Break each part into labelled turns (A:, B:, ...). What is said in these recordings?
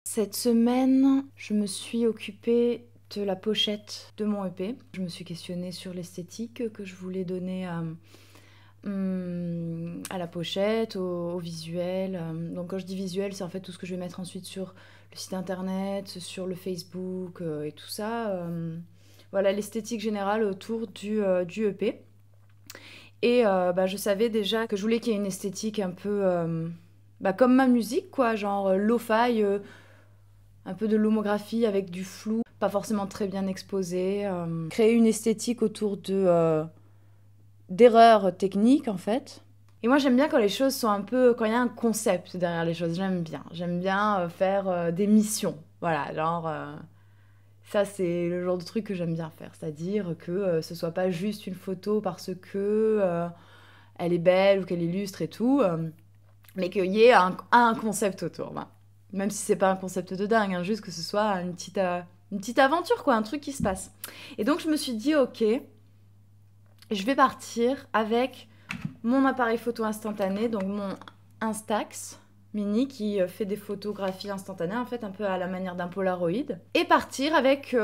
A: Cette semaine, je me suis occupée de la pochette de mon EP. Je me suis questionnée sur l'esthétique que je voulais donner à la pochette, au visuel. Donc quand je dis visuel, c'est en fait tout ce que je vais mettre ensuite sur le site internet, sur le Facebook et tout ça. Voilà l'esthétique générale autour du EP. Et je savais déjà que je voulais qu'il y ait une esthétique un peu comme ma musique, quoi, genre lo-fi, un peu de l'homographie avec du flou, pas forcément très bien exposé. Créer une esthétique autour d'erreurs techniques, en fait. Et moi, j'aime bien quand les choses sont un peu... Quand il y a un concept derrière les choses, j'aime bien. J'aime bien faire des missions. Voilà, genre... ça, c'est le genre de truc que j'aime bien faire. C'est-à-dire que ce soit pas juste une photo parce que elle est belle ou qu'elle illustre et tout, mais qu'il y ait un concept autour. Voilà. Même si c'est pas un concept de dingue, hein, juste que ce soit une petite aventure, quoi, un truc qui se passe. Et donc je me suis dit, ok, je vais partir avec mon appareil photo instantané, donc mon Instax Mini qui fait des photographies instantanées, en fait, un peu à la manière d'un Polaroid. Et partir avec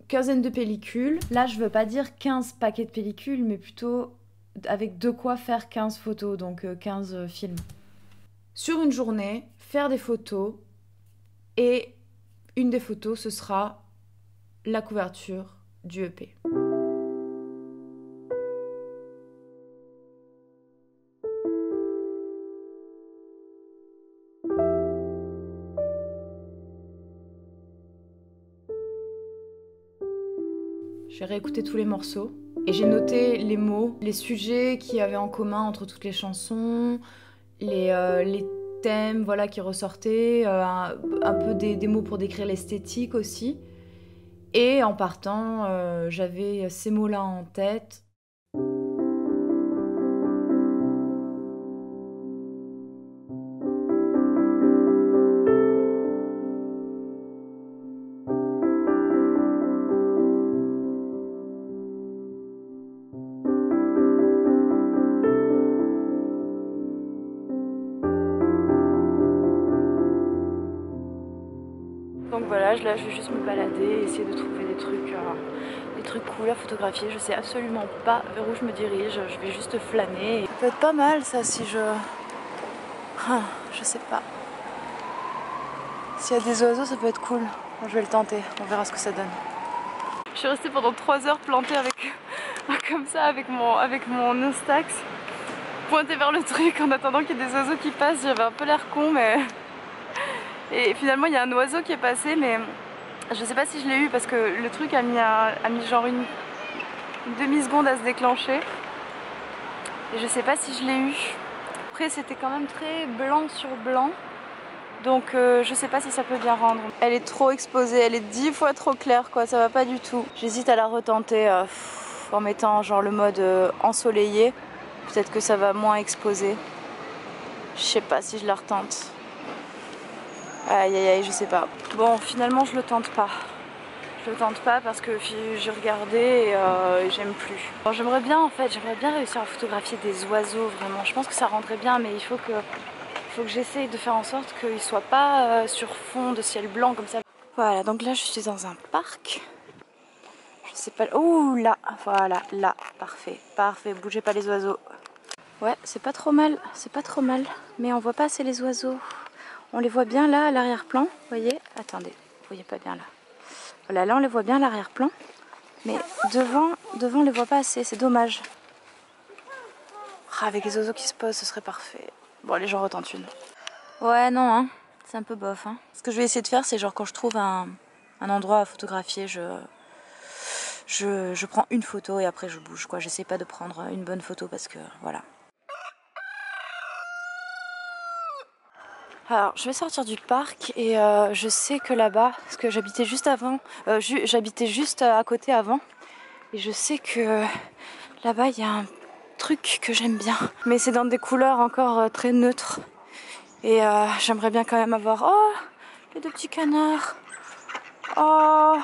A: quinzaine de pellicules. Là, je veux pas dire 15 paquets de pellicules, mais plutôt avec de quoi faire 15 photos, donc 15 films. Sur une journée, faire des photos, et une des photos, ce sera la couverture du EP. J'ai réécouté tous les morceaux et j'ai noté les mots, les sujets qu'il y avait en commun entre toutes les chansons, les thèmes voilà, qui ressortaient, un peu des mots pour décrire l'esthétique aussi. Et en partant, j'avais ces mots-là en tête. Donc voilà, là je vais juste me balader, essayer de trouver des trucs cool à photographier. Je sais absolument pas vers où je me dirige, je vais juste flâner. Ça peut être pas mal ça si je sais pas. S'il y a des oiseaux, ça peut être cool. Je vais le tenter, on verra ce que ça donne. Je suis restée pendant 3 heures plantée comme ça avec mon Instax, pointée vers le truc en attendant qu'il y ait des oiseaux qui passent. J'avais un peu l'air con, mais... Et finalement, il y a un oiseau qui est passé, mais je sais pas si je l'ai eu parce que le truc a mis genre une demi-seconde à se déclencher. Et je sais pas si je l'ai eu. Après, c'était quand même très blanc sur blanc. Donc je sais pas si ça peut bien rendre. Elle est trop exposée, elle est 10 fois trop claire, quoi, ça va pas du tout. J'hésite à la retenter en mettant genre le mode ensoleillé. Peut-être que ça va moins exposer. Je sais pas si je la retente. Aïe aïe aïe, je sais pas. Bon, finalement je le tente pas. Je le tente pas parce que j'ai regardé et j'aime plus. Bon, j'aimerais bien en fait, j'aimerais bien réussir à photographier des oiseaux vraiment. Je pense que ça rendrait bien, mais il faut que j'essaye de faire en sorte qu'ils ne soient pas sur fond de ciel blanc comme ça. Voilà, donc là je suis dans un parc. Je sais pas... Ouh là, voilà, là, parfait, parfait, bougez pas les oiseaux. Ouais, c'est pas trop mal, mais on voit pas assez les oiseaux. On les voit bien là à l'arrière-plan, vous voyez? Attendez, vous voyez pas bien là. Voilà, là on les voit bien à l'arrière-plan, mais devant on les voit pas assez, c'est dommage. Ah, avec les oiseaux qui se posent, ce serait parfait. Bon, allez, j'en retente une. Ouais, non, hein. C'est un peu bof. Hein. Ce que je vais essayer de faire, c'est genre quand je trouve un endroit à photographier, je prends une photo et après je bouge, quoi. J'essaie pas de prendre une bonne photo parce que, voilà. Alors, je vais sortir du parc et je sais que là-bas, parce que j'habitais juste avant, j'habitais juste à côté avant, et je sais que là-bas, il y a un truc que j'aime bien. Mais c'est dans des couleurs encore très neutres. Et j'aimerais bien quand même avoir... Oh, les 2 petits canards. Oh,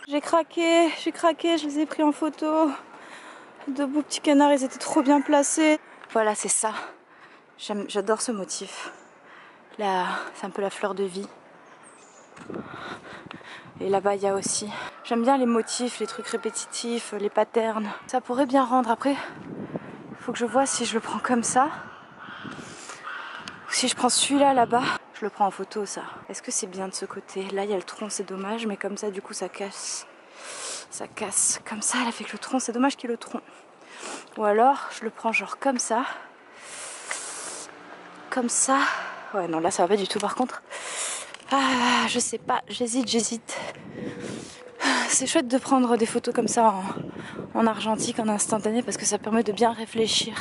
A: j'ai craqué, je les ai pris en photo. 2 beaux petits canards, ils étaient trop bien placés. Voilà, c'est ça. J'adore ce motif. Là, c'est un peu la fleur de vie. Et là-bas, il y a aussi... J'aime bien les motifs, les trucs répétitifs, les patterns. Ça pourrait bien rendre. Après, il faut que je vois si je le prends comme ça. Ou si je prends celui-là, là-bas. Je le prends en photo, ça. Est-ce que c'est bien de ce côté? Là, il y a le tronc, c'est dommage. Mais comme ça, du coup, ça casse. Ça casse. Comme ça, elle a fait que le tronc, c'est dommage qu'il y ait le tronc. Ou alors, je le prends genre comme ça. Comme ça. Ouais, non, là, ça va pas du tout, par contre. Ah, je sais pas, j'hésite. C'est chouette de prendre des photos comme ça en argentique, en instantané, parce que ça permet de bien réfléchir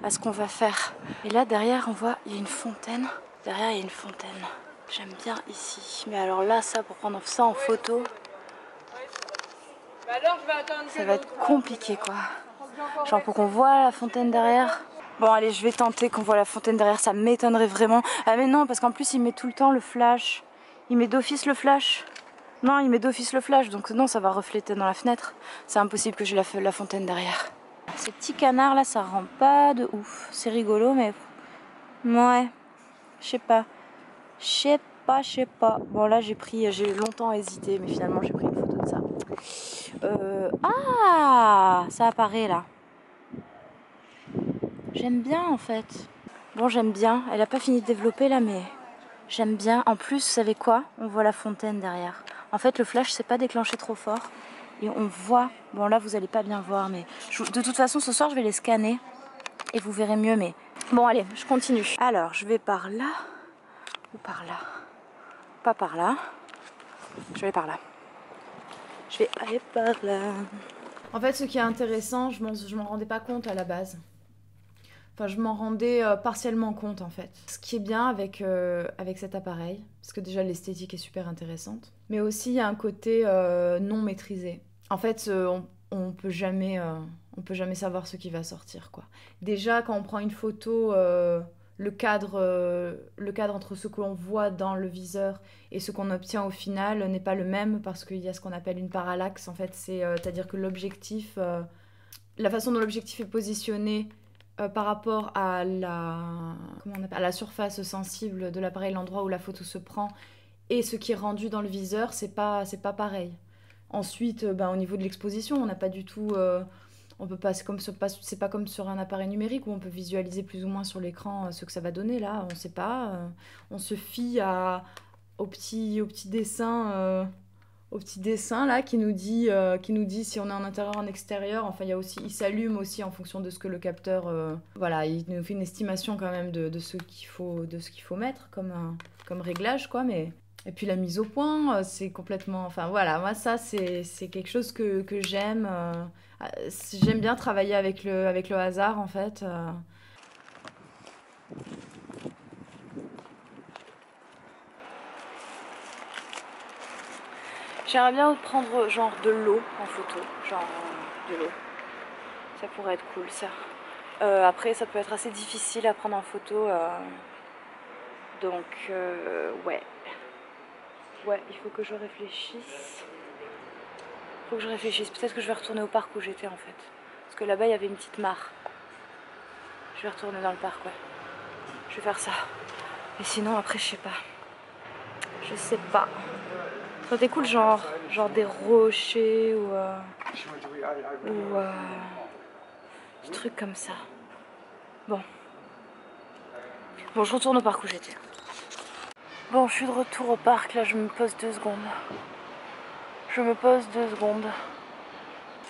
A: à ce qu'on va faire. Et là, derrière, on voit, il y a une fontaine. Derrière, il y a une fontaine. J'aime bien ici. Mais alors là, ça, pour prendre ça en photo, ça va être compliqué, quoi. Genre pour qu'on voit la fontaine derrière. Bon, allez, je vais tenter qu'on voit la fontaine derrière, ça m'étonnerait vraiment. Ah mais non, parce qu'en plus, il met tout le temps le flash. Il met d'office le flash. Non, il met d'office le flash, donc non, ça va refléter dans la fenêtre. C'est impossible que j'ai la fontaine derrière. Ces petits canards là, ça rend pas de ouf. C'est rigolo, mais... Ouais, je sais pas. Je sais pas. Bon là, j'ai longtemps hésité, mais finalement, j'ai pris une photo de ça. Ah, ça apparaît là. J'aime bien en fait. Bon, j'aime bien. Elle a pas fini de développer là, mais j'aime bien. En plus, vous savez quoi? On voit la fontaine derrière. En fait, le flash s'est pas déclenché trop fort. Et on voit... Bon, là, vous allez pas bien voir, mais... De toute façon, ce soir, je vais les scanner. Et vous verrez mieux, mais... Bon, allez, je continue. Alors, je vais par là. Ou par là? Pas par là. Je vais par là. Je vais aller par là. En fait, ce qui est intéressant, je m'en rendais pas compte à la base. Enfin, je m'en rendais partiellement compte en fait. Ce qui est bien avec cet appareil, parce que déjà l'esthétique est super intéressante, mais aussi il y a un côté non maîtrisé. En fait, on peut jamais savoir ce qui va sortir, quoi. Déjà, quand on prend une photo, le cadre entre ce que l'on voit dans le viseur et ce qu'on obtient au final n'est pas le même parce qu'il y a ce qu'on appelle une parallaxe. En fait, c'est-à-dire que l'objectif, la façon dont l'objectif est positionné par rapport à la surface sensible de l'appareil, l'endroit où la photo se prend, et ce qui est rendu dans le viseur, c'est pas pareil. Ensuite, au niveau de l'exposition, on n'a pas du tout... on peut pas, c'est pas comme sur un appareil numérique où on peut visualiser plus ou moins sur l'écran ce que ça va donner. Là, on sait pas. On se fie au petit dessin... au petit dessin là qui nous dit si on est en intérieur ou en extérieur. Enfin, il s'allume aussi en fonction de ce que le capteur voilà, il nous fait une estimation quand même de ce qu'il faut mettre comme réglage, quoi. Mais et puis la mise au point, c'est complètement, enfin voilà, moi ça c'est quelque chose que j'aime. J'aime bien travailler avec le hasard en fait. J'aimerais bien prendre genre de l'eau en photo, genre de l'eau. Ça pourrait être cool ça. Après ça peut être assez difficile à prendre en photo. Donc ouais. Ouais, il faut que je réfléchisse. Peut-être que je vais retourner au parc où j'étais en fait. Parce que là-bas il y avait une petite mare. Je vais retourner dans le parc, ouais. Je vais faire ça. Et sinon après je sais pas. Je sais pas. Ça aurait été cool genre des rochers ou des trucs comme ça. Bon, je retourne au parc où j'étais. Bon, je suis de retour au parc, là je me pose 2 secondes.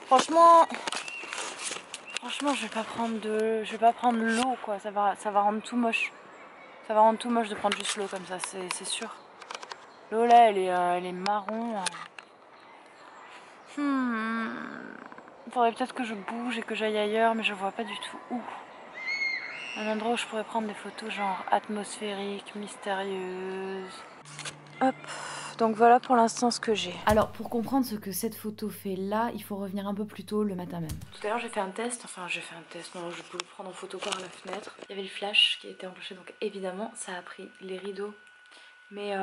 A: Franchement, je vais pas prendre l'eau, quoi. Ça va rendre tout moche. Ça va rendre tout moche de prendre juste l'eau comme ça, c'est sûr. L'eau là, elle est marron. Faudrait peut-être que je bouge et que j'aille ailleurs, mais je vois pas du tout où. Un endroit où je pourrais prendre des photos genre atmosphériques, mystérieuses. Hop, donc voilà pour l'instant ce que j'ai. Alors pour comprendre ce que cette photo fait là, il faut revenir un peu plus tôt le matin même. Tout à l'heure j'ai fait un test, non, je peux le prendre en photo par la fenêtre. Il y avait le flash qui a été enclenché, donc évidemment ça a pris les rideaux. Mais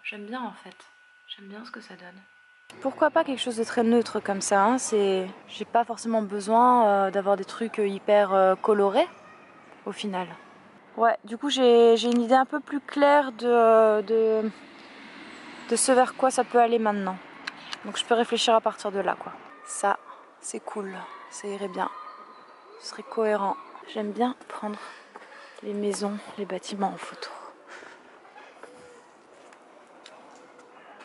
A: j'aime bien en fait, j'aime bien ce que ça donne. Pourquoi pas quelque chose de très neutre comme ça, hein. J'ai pas forcément besoin d'avoir des trucs hyper colorés au final. Ouais, du coup j'ai une idée un peu plus claire de de ce vers quoi ça peut aller maintenant. Donc je peux réfléchir à partir de là, quoi. Ça, c'est cool, ça irait bien. Ce serait cohérent. J'aime bien prendre les maisons, les bâtiments en photo.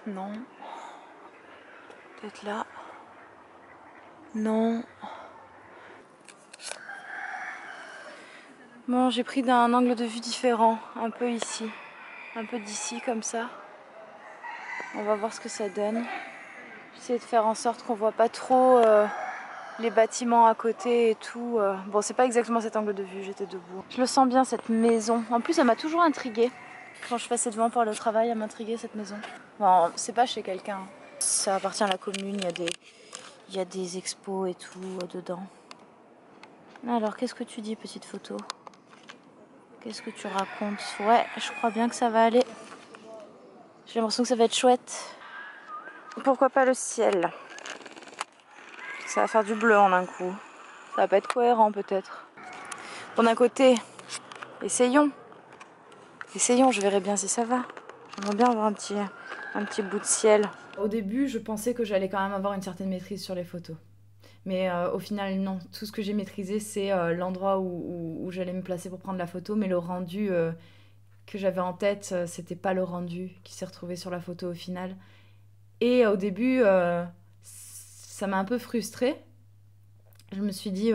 A: Non. Peut-être là. Non. Bon, j'ai pris d'un angle de vue différent, un peu ici, un peu d'ici comme ça. On va voir ce que ça donne. J'essaie de faire en sorte qu'on voit pas trop les bâtiments à côté et tout. Bon, c'est pas exactement cet angle de vue, j'étais debout. Je le sens bien cette maison. En plus, elle m'a toujours intriguée. Quand je passais devant pour le travail, elle m'intriguait cette maison. Bon, c'est pas chez quelqu'un. Ça appartient à la commune, il y a des expos et tout dedans. Alors, qu'est-ce que tu dis, petite photo? Qu'est-ce que tu racontes? Ouais, je crois bien que ça va aller. J'ai l'impression que ça va être chouette. Pourquoi pas le ciel? Ça va faire du bleu en un coup. Ça va pas être cohérent peut-être. Bon, d'un côté, essayons. Essayons, je verrai bien si ça va. J'aimerais bien avoir un petit bout de ciel. Au début, je pensais que j'allais quand même avoir une certaine maîtrise sur les photos. Mais au final, non. Tout ce que j'ai maîtrisé, c'est l'endroit où j'allais me placer pour prendre la photo. Mais le rendu que j'avais en tête, c'était pas le rendu qui s'est retrouvé sur la photo au final. Et au début, ça m'a un peu frustrée. Je me suis dit,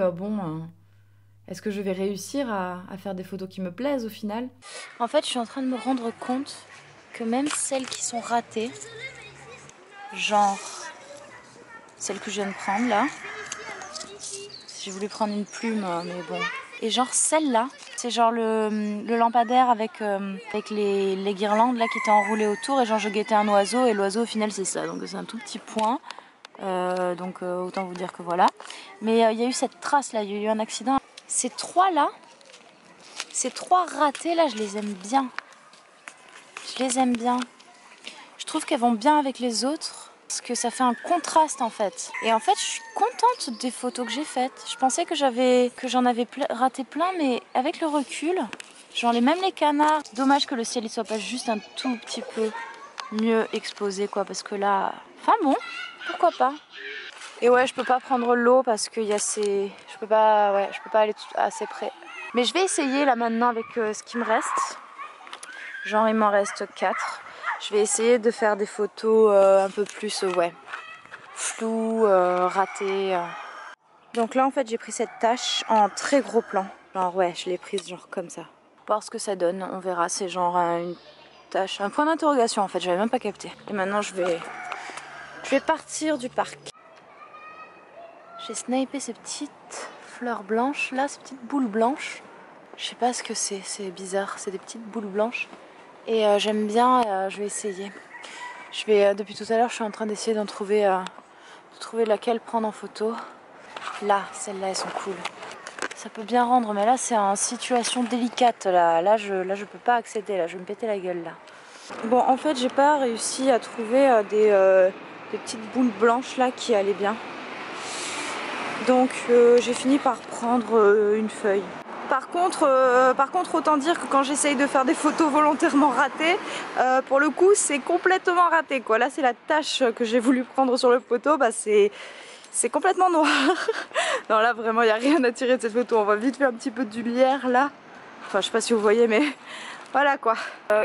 A: est-ce que je vais réussir à faire des photos qui me plaisent au final? En fait, je suis en train de me rendre compte que même celles qui sont ratées, genre celle que je viens de prendre là, j'ai voulu prendre une plume, mais bon. Et genre celle-là, c'est genre le lampadaire avec les guirlandes là qui étaient enroulées autour. Et genre je guettais un oiseau et l'oiseau au final c'est ça. Donc c'est un tout petit point. Donc autant vous dire que voilà. Mais il y a eu cette trace là, il y a eu un accident. Ces trois là, ces trois ratés là, je les aime bien. Je les aime bien. Je trouve qu'elles vont bien avec les autres. Parce que ça fait un contraste en fait. Et en fait, je suis contente des photos que j'ai faites. Je pensais que j'en avais raté plein, mais avec le recul, genre même les canards. Dommage que le ciel il soit pas juste un tout petit peu mieux exposé quoi, parce que là, enfin bon, pourquoi pas. Et ouais, je peux pas prendre l'eau parce qu'il y a je peux pas aller assez près. Mais je vais essayer là maintenant avec ce qui me reste. Genre il m'en reste 4. Je vais essayer de faire des photos un peu plus floues, ratées. Donc là en fait j'ai pris cette tâche en très gros plan. Genre ouais, je l'ai prise genre comme ça. Voir ce que ça donne, on verra. C'est genre une tâche, un point d'interrogation en fait, j'avais même pas capté. Et maintenant je vais partir du parc. J'ai snipé ces petites fleurs blanches là, ces petites boules blanches. Je sais pas ce que c'est bizarre, c'est des petites boules blanches. Et j'aime bien, je vais essayer. Depuis tout à l'heure, je suis en train d'essayer de trouver laquelle prendre en photo. Là, celles-là, elles sont cool. Ça peut bien rendre, mais là, c'est en situation délicate. Là, je peux pas accéder. Là, je vais me péter la gueule là. Bon, en fait, j'ai pas réussi à trouver des petites boules blanches là qui allaient bien. Donc, j'ai fini par prendre une feuille. Par contre, autant dire que quand j'essaye de faire des photos volontairement ratées, pour le coup, c'est complètement raté, quoi. Là, c'est la tâche que j'ai voulu prendre sur le photo, bah c'est complètement noir. Non, là, vraiment, il n'y a rien à tirer de cette photo. On va vite faire un petit peu de lumière, là. Enfin, je sais pas si vous voyez, mais voilà, quoi.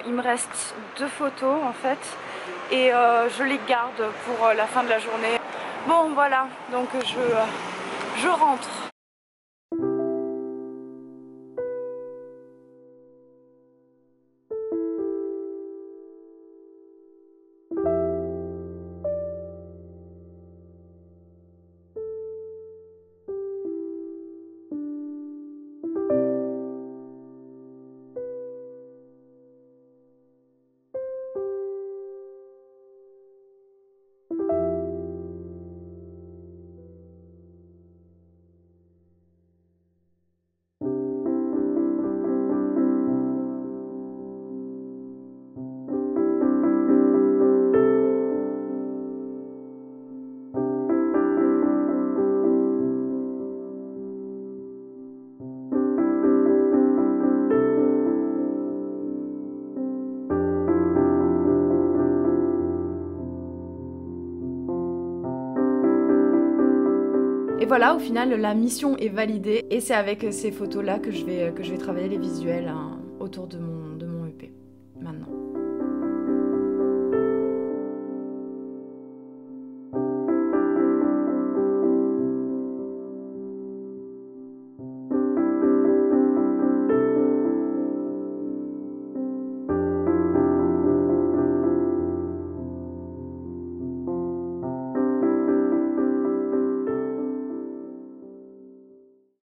A: Il me reste 2 photos, en fait, et je les garde pour la fin de la journée. Bon, voilà, donc je rentre.
B: voilà, au final, la mission est validée et c'est avec ces photos-là que je vais travailler les visuels hein, autour de mon EP maintenant.